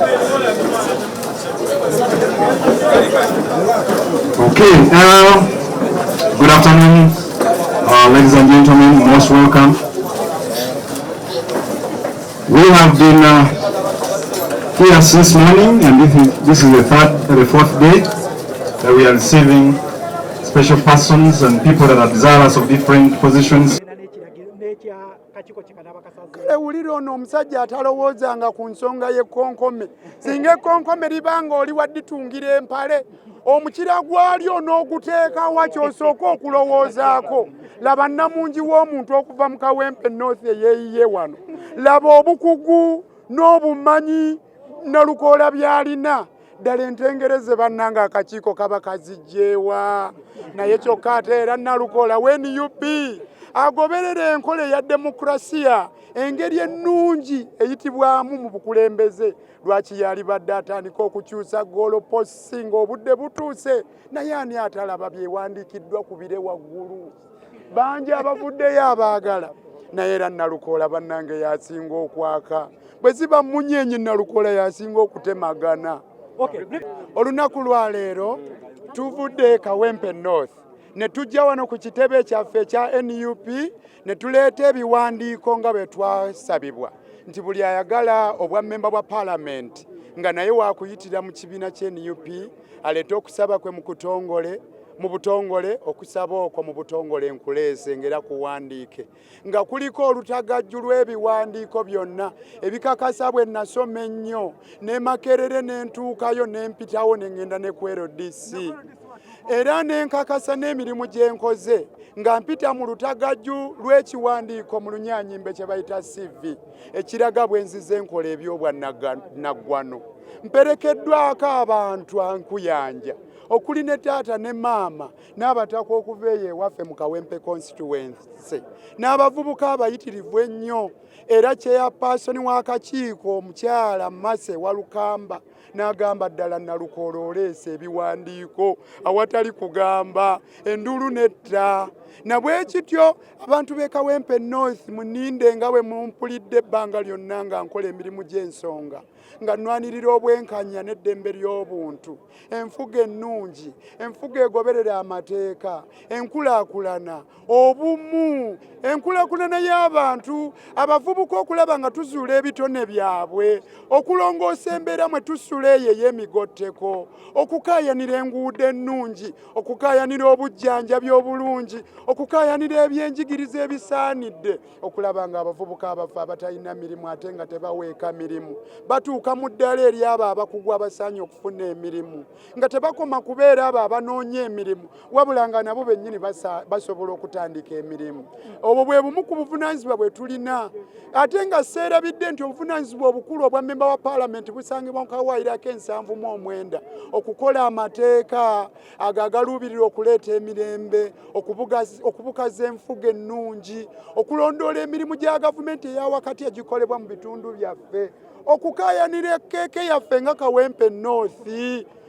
Okay, good afternoon, ladies and gentlemen, most welcome. We have been here since morning, and this is the fourth day that we are receiving special persons and people that are desirous of different positions. Ewulira ono omusajja atalowoozanga ku nsonga y'ekkonkome. Singa ekkonkome libanga oli wadditungira empale, omukira gwalyo n'oguteekawa ky'osooka okulowoozaako. Laba nnamungi w'omuntu okuva mu Kawempe North eyeeyiye wano. Laba obukugu n'obumanyi Nalukola by'alina. Ddala entengereze bannanga akakiiko kaba kazijjeewa. Naye kyokka ate era Nalukola NUP agoberera enkola ya demokrasiya engeri ennungi eyitibwamu mu bukulembeze. Lwaki yalibadde atandika okukyusa goalposts ng'obudde butuuse, naye ani atalaba byewandiikiddwa ku bire waggulu? Bangi abavuddeyo abaagala, naye era Nalukola bannange yasinga okwaka. Bwe ziba munyeenye Nalukola yasinga okutemagana. Olunaku lwa leero tuvudde Kawempe North ne tujja wano ku kitebe kyaffe ekya NUP ne tuleeta ebiwandiiko nga bwe twasabibwa nti buli ayagala obwa memba bwa Parliament nga naye wakuyitira mu kibiina kye NUP aleete okusaba kwe mu butongole okusaba okwo mu butongole nkuleese ngera kuwandiike nga kuliko olutagajju lw'ebiwandiiko byonna ebikakasa bwe nasoma ennyo ne Makerere n'entuukayo n'empitawo ne ngenda ne ku LDC era n'enkakasa n'emirimu gye nkoze nga mpita mu lutagajju lw'ekiwandiiko mu Lunyaanyimbe kye bayita CV ekiraga bwe nzize enkola eby'obwannaggwano. Mperekeddwako abantu ankuyanja okuli ne taata ne maama n'abataka okuva eyo ewaffe mu Kawempe constituency n'abavubuka abayitirivu ennyo era chairperson w'akakiiko omukyala Mase Walukamba n'agamba ddala Nalukola oleese ebiwandiiko awatali kugamba endulu netta. Na bwe kityo abantu b'e Kawempe North muninde nga bwe mumpulidde ebbanga lyonna nga nkola emirimu gy'ensonga nga nnwanirira obwenkanya n'eddembe ly'obuntu, enfuga ennungi, enfuga egoberera amateeka, enkulaakulana, obumu, enkulaakulana y'abantu, abavubuka okulaba nga tuzuula ebitone byabwe, okulongoosa embeera mwe tusula eyo ey'emigotteko, okukaayanira enguudo ennungi, okukaayanira obujjanjabi obulungi, okukaayanira ebyenjigiriza ebisaanidde, okulaba nga abavubuka abafu abatalina mirimu ate nga tebaweeka mirimu batuuka mu ddala eri abo abakugu abasaanye okufuna emirimu nga tebakoma kubeera abo abanoonya emirimu wabula nga nabo bennyini basobola okutandika emirimu. Obwo bwe bumu ku buvunaanyizibwa bwe tulina ate nga seerabidde nti obuvunaanyizibwa obukulu obwa memba wa Parliament busangibwa mu kawaayiro ak'ensanvu mu omwenda okukola amateeka agaluubirira okuleeta emirembe, okubukaza enfuga ennungi, okulondoola emirimu gya gavumenti eyawakati egikolebwa mu bitundu byaffe, okukaayanira ekkeeke yaffe nga Kawempe North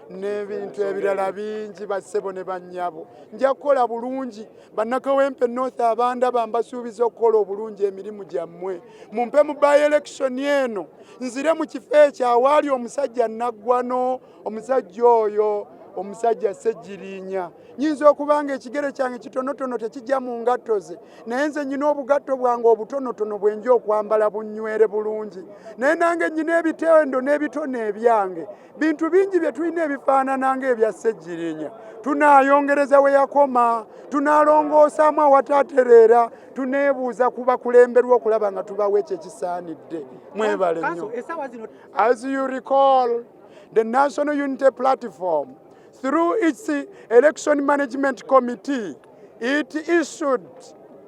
n'ebintu ebirala bingi bassebo ne bannyabo. Nja kukola bulungi bannakawempe North abandaba mbasuubiza okukola obulungi emirimu gyammwe. Mumpe mu by-election eno nzire mu kifo ekyo awaali omusajja Naggwano, omusajja oyo omusajja Ssejjirinya. Nyinza okubanga ekigere kyange kitonotono tekijja mu ngatto ze, naye nze nnyina obugatto bwange obutonotono bwenja okwambala bunnywere bulungi, naye nange nnyina ebitendo n'ebitone ebyange. Bintu bingi bye tulina ebifaanana ng'ebya Ssejjirinya. Tunaayongereza we yakoma, tunaalongoosaamu awataatereera, tuneebuuza ku bakulemberwa okulaba nga tubawa ekyo ekisaanidde. Mwebale nnyo. As you recall, the National Unity Platform, through its Election Management Committee, it issued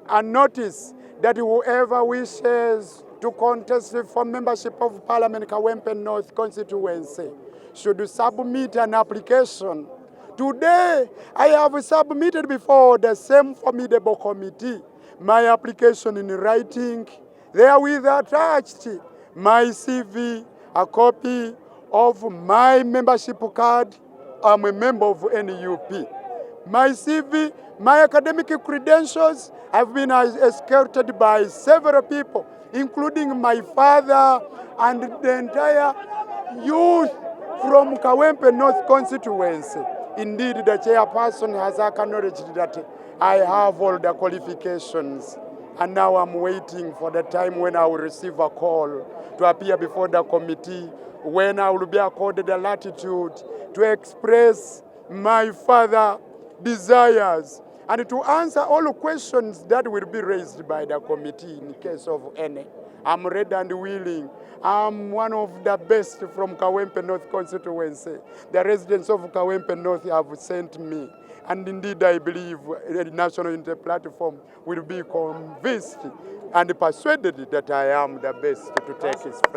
a notice that whoever wishes to contest for membership of Parliament Kawempe North constituency should submit an application. Today, I have submitted before the same formidable committee my application in writing, therewith attached my CV, a copy of my membership card. I'm a member of NUP. My CV, my academic credentials have been escorted by several people, including my father and the entire youth from Kawempe North constituency. Indeed, the chairperson has acknowledged that I have all the qualifications, and now I'm waiting for the time when I will receive a call to appear before the committee, when I will be accorded the latitude to express my further desires and to answer all questions that will be raised by the committee in case of any. I'm ready and willing. I'm one of the best from Kawempe North constituency. The residents of Kawempe North have sent me. And indeed, I believe the National Unity Platform will be convinced and persuaded that I am the best to take its place.